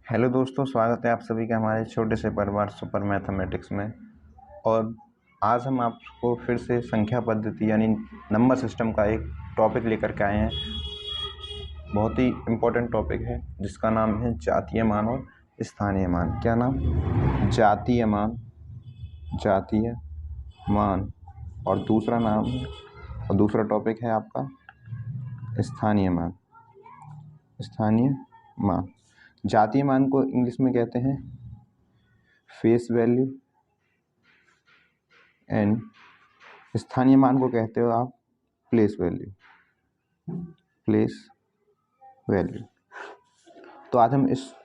Hello दोस्तों, स्वागत है आप सभी का हमारे छोटे से परिवार सुपर मैथमेटिक्स में। और आज हम आपको फिर से संख्या पद्धति यानी नंबर सिस्टम का एक टॉपिक लेकर के आए हैं। बहुत ही इम्पोर्टेंट टॉपिक है जिसका नाम है जातीय मान और स्थानीय मान। क्या नाम? जातीय मान, जातीय मान। और दूसरा नाम है और दूसरा टॉपिक है आपका स्थानीय मान, स्थानीय मान। जातीय मान को इंग्लिश में कहते हैं फेस वैल्यू एंड स्थानीय मान को कहते हो आप प्लेस वैल्यू, प्लेस वैल्यू। तो आज हम इस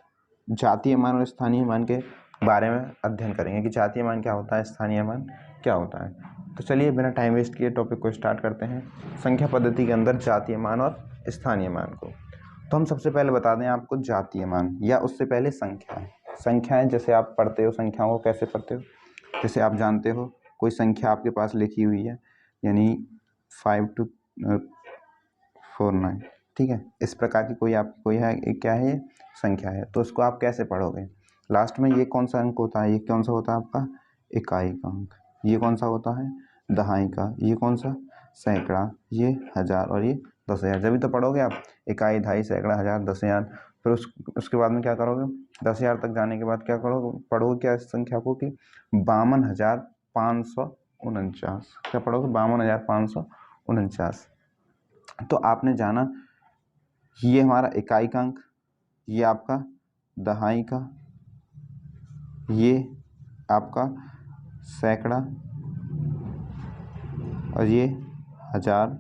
जातीय मान और स्थानीय मान के बारे में अध्ययन करेंगे कि जातीय मान क्या होता है, स्थानीय मान क्या होता है। तो चलिए बिना टाइम वेस्ट किए टॉपिक को स्टार्ट करते हैं, संख्या पद्धति के अंदर जातीय मान और स्थानीय मान को। तो हम सबसे पहले बता दें आपको जातीय मान, या उससे पहले संख्याएं जैसे आप पढ़ते हो, संख्याओं को कैसे पढ़ते हो। जैसे आप जानते हो कोई संख्या आपके पास लिखी हुई है, यानी 5 to 49, ठीक है। इस प्रकार की कोई है, एक क्या है, संख्या है। तो उसको आप कैसे पढ़ोगे? लास्ट में ये कौन सा अंक होता है, ये कौन सा होता है आपका इकाई का अंक। ये कौन सा होता है दहाई का। ये कौन सा सैकड़ा, ये हजार और ये 10,000। जब भी तो पढ़ोगे आप इकाई, दहाई, सैकड़ा, हजार, 10,000। फिर उसके बाद में क्या करोगे? 10,000 तक जाने के बाद क्या करोगे? पढ़ोगे क्या इस संख्या को कि 52,549। क्या पढ़ोगे? 52,549। तो आपने जाना ये हमारा इकाई का अंक, ये आपका दहाई का, ये आपका सैकड़ा और ये हजार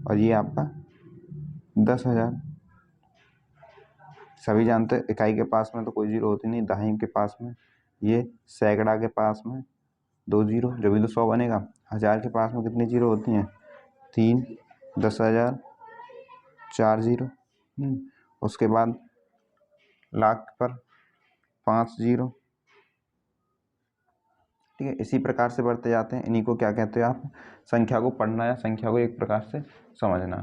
और ये आपका 10,000। सभी जानते हैं इकाई के पास में तो कोई जीरो होती नहीं, दहाई के पास में, ये सैकड़ा के पास में 2 जीरो, जब भी तो 100 बनेगा। हजार के पास में कितनी जीरो होती हैं? 3, 10,000, 4 जीरो। उसके बाद लाख पर 5 जीरो, ठीक है। इसी प्रकार से बढ़ते जाते हैं। इन्हीं को क्या कहते हैं आप? संख्या को पढ़ना या संख्या को एक प्रकार से समझना।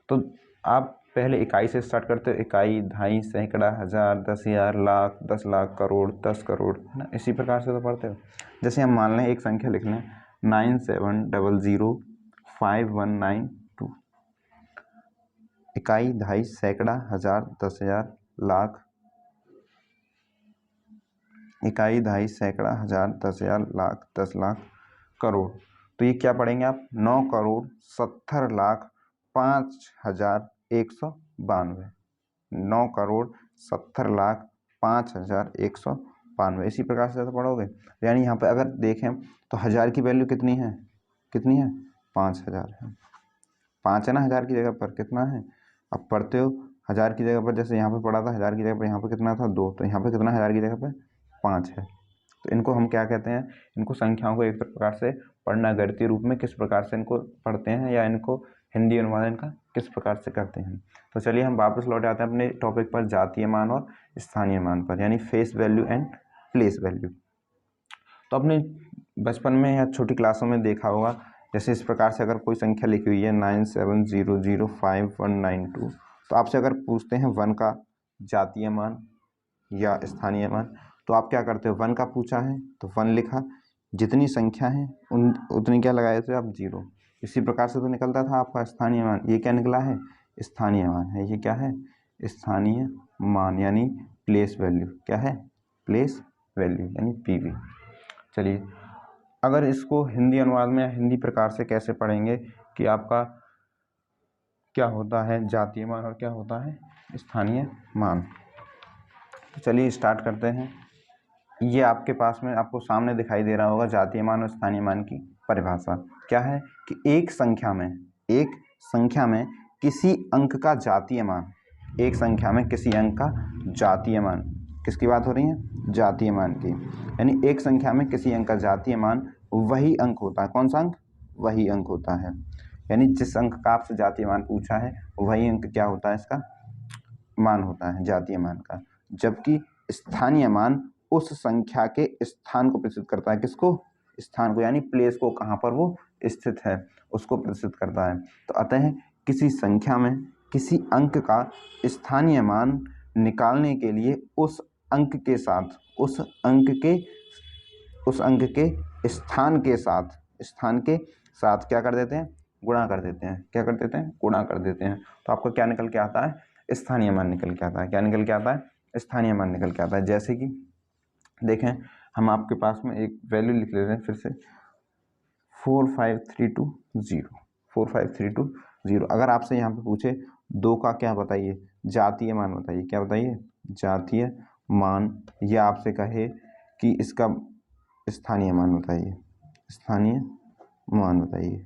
तो आप पहले इकाई से स्टार्ट करते हो, इकाई, दहाई, सैकड़ा, हजार, 10,000, लाख, 10 लाख, करोड़, 10 करोड़, है ना। इसी प्रकार से तो पढ़ते हो। जैसे हम मान लें एक संख्या लिख लें 97005192। इकाई, दहाई, सैकड़ा, हजार, 10,000, लाख, इकाई, दहाई, सैकड़ा, हजार, 10,000, लाख, 10 लाख, करोड़। तो ये क्या पढ़ेंगे आप? 9,70,05,192। 9,70,05,192। इसी प्रकार से तो पढ़ोगे। यानी यहाँ पे अगर देखें तो हजार की वैल्यू कितनी है? कितनी है? 5,000 है। 5 है ना हजार की जगह पर, कितना है? अब पढ़ते हो हजार की जगह पर, जैसे यहाँ पे पढ़ा था हजार की जगह पर, यहाँ पे कितना था? 2। तो यहाँ पे कितना हजार की जगह पर? 5 है। तो इनको हम क्या कहते हैं? इनको संख्याओं को एक प्रकार से पढ़ना गणितीय रूप में किस प्रकार से इनको पढ़ते हैं, या इनको हिंदी अनुवादन का किस प्रकार से करते हैं। तो चलिए हम वापस लौट आते हैं अपने टॉपिक पर, जातीय मान और स्थानीय मान पर, यानी face value and place value. तो अपने बचपन में या छोटी क्लासों में देखा होगा, जैसे इस प्रकार से अगर कोई संख्या लिखी हुई है 97005192, तो आपसे अगर पूछते हैं 1 का जातीय मान या स्थानीय मान, तो आप क्या करते हो? 1 का पूछा है तो 1 लिखा, जितनी संख्या है उतनी क्या लगाए थे आप? 0। इसी प्रकार से तो निकलता था आपका स्थानीय मान। ये क्या निकला है? स्थानीय मान है। ये क्या है? स्थानीय मान, यानी प्लेस वैल्यू। क्या है? प्लेस वैल्यू यानी पीवी। चलिए अगर इसको हिंदी अनुवाद में या हिंदी प्रकार से कैसे पढ़ेंगे कि आपका क्या होता है जातीय मान और क्या होता है स्थानीय मान। तो चलिए स्टार्ट करते हैं। ये आपके पास में आपको सामने दिखाई दे रहा होगा जातीय मान और स्थानीय मान की परिभाषा। क्या है कि एक संख्या में किसी अंक का जातीय मान, एक संख्या में किसी अंक का जातीय मान, किसकी बात हो रही है? जातीय मान की। यानी एक संख्या में किसी अंक का जातीय मान वही अंक होता है। कौन सा अंक? वही अंक होता है। यानी जिस अंक का आपसे जातीय मान पूछा है वही अंक क्या होता है? इसका मान होता है जातीय मान का। जबकि स्थानीय मान उस संख्या के स्थान को प्रदर्शित करता है। किसको? स्थान को, यानी प्लेस को, कहाँ पर वो स्थित है उसको प्रदर्शित करता है। तो अतः किसी संख्या में किसी अंक का स्थानीय मान निकालने के लिए उस अंक के स्थान के साथ क्या कर देते हैं, गुणा कर देते हैं। क्या कर देते हैं, गुणा कर देते हैं। तो आपको क्या निकल के आता है, स्थानीय मान निकल के आता है। क्या निकल के आता है, स्थानीय मान निकल के आता है। जैसे कि देखें, हम आपके पास में एक वैल्यू लिख ले रहे हैं फिर से 4532 अगर आपसे यहाँ पे पूछे 2 का क्या बताइए, जातीय मान बताइए। क्या बताइए, जातीय मान। या आपसे कहे कि इसका स्थानीय मान बताइए, स्थानीय मान बताइए।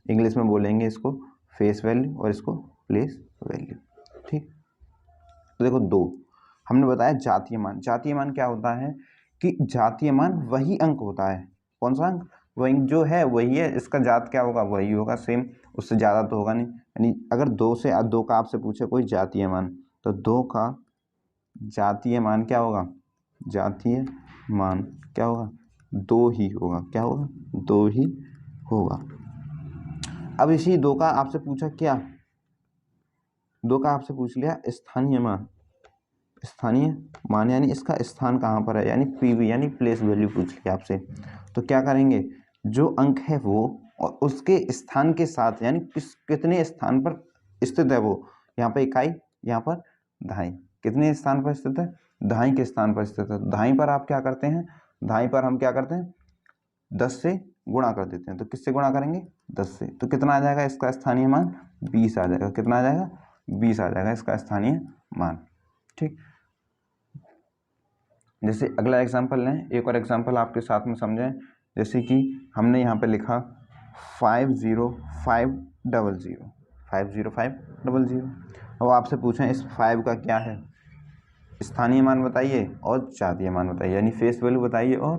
इंग्लिश में बोलेंगे इसको फेस वैल्यू और इसको प्लेस वैल्यू। ठीक, तो देखो 2 हमने बताया जातीय मान। जातीय मान क्या होता है कि जातीय मान वही अंक होता है। कौन सा अंक, वही जो है वही है, इसका जात क्या होगा, वही होगा सेम, उससे ज़्यादा तो होगा नहीं। यानी अगर 2 का आपसे पूछे कोई जातीय मान, तो 2 का जातीय मान क्या होगा, जातीय मान क्या होगा, 2 ही होगा। क्या होगा, 2 ही होगा। अब इसी 2 का आपसे पूछा क्या, 2 का आपसे पूछ लिया स्थानीय मान। स्थानीय मान यानी इसका स्थान कहाँ पर है, यानी पीवी यानी प्लेस वैल्यू पूछ लिया आपसे। तो क्या करेंगे, जो अंक है वो और उसके स्थान के साथ, यानी कितने स्थान पर स्थित है वो, यहाँ पर इकाई, यहाँ पर दहाई, कितने स्थान पर स्थित है, दहाई के स्थान पर स्थित है। दहाई पर आप क्या करते हैं, दहाई पर हम क्या करते हैं, 10 से गुणा कर देते हैं। तो किससे गुणा करेंगे, 10 से। तो कितना आ जाएगा इसका स्थानीय मान, 20 आ जाएगा। कितना आ जाएगा, 20 आ जाएगा इसका स्थानीय मान। ठीक, जैसे अगला एग्जाम्पल लें, एक और एग्जाम्पल आपके साथ में समझें। जैसे कि हमने यहाँ पे लिखा 50500। अब आपसे पूछें इस 5 का क्या है, स्थानीय मान बताइए और जातीय मान बताइए, यानी फेस वैल्यू बताइए और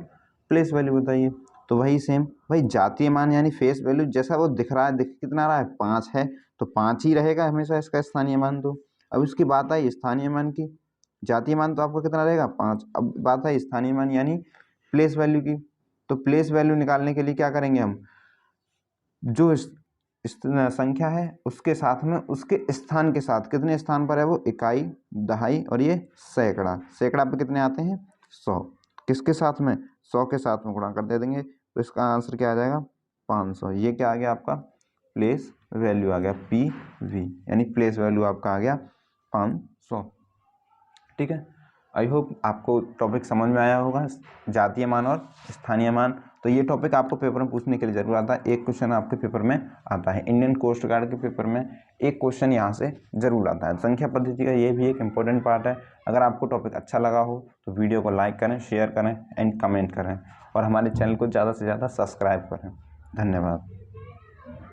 प्लेस वैल्यू बताइए। तो वही सेम, भाई जातीय मान यानी फेस वैल्यू जैसा वो दिख रहा है, कितना रहा है, 5 है, तो 5 ही रहेगा हमेशा इसका स्थानीय मान। तो अब इसकी बात आई स्थानीय मान की, जातीय मान तो आपका कितना रहेगा, 5। अब बात है स्थानीय मान यानी प्लेस वैल्यू की। तो प्लेस वैल्यू निकालने के लिए क्या करेंगे हम, जो संख्या है उसके साथ में उसके स्थान के साथ, कितने स्थान पर है वो, इकाई, दहाई और ये सैकड़ा। सैकड़ा पे कितने आते हैं, 100। किसके साथ में, 100 के साथ में गुणा कर दे देंगे। तो इसका आंसर क्या आ जाएगा, 500। ये क्या आ गया आपका, प्लेस वैल्यू आ गया, PV, यानी प्लेस वैल्यू आपका आ गया 500। ठीक है, आई होप आपको टॉपिक समझ में आया होगा, जातीय मान और स्थानीय मान। तो ये टॉपिक आपको पेपर में पूछने के लिए जरूर आता है। एक क्वेश्चन आपके पेपर में आता है, इंडियन कोस्ट गार्ड के पेपर में एक क्वेश्चन यहाँ से जरूर आता है। संख्या पद्धति का ये भी एक इम्पोर्टेंट पार्ट है। अगर आपको टॉपिक अच्छा लगा हो तो वीडियो को लाइक करें, शेयर करें एंड कमेंट करें, और हमारे चैनल को ज़्यादा से ज़्यादा सब्सक्राइब करें। धन्यवाद।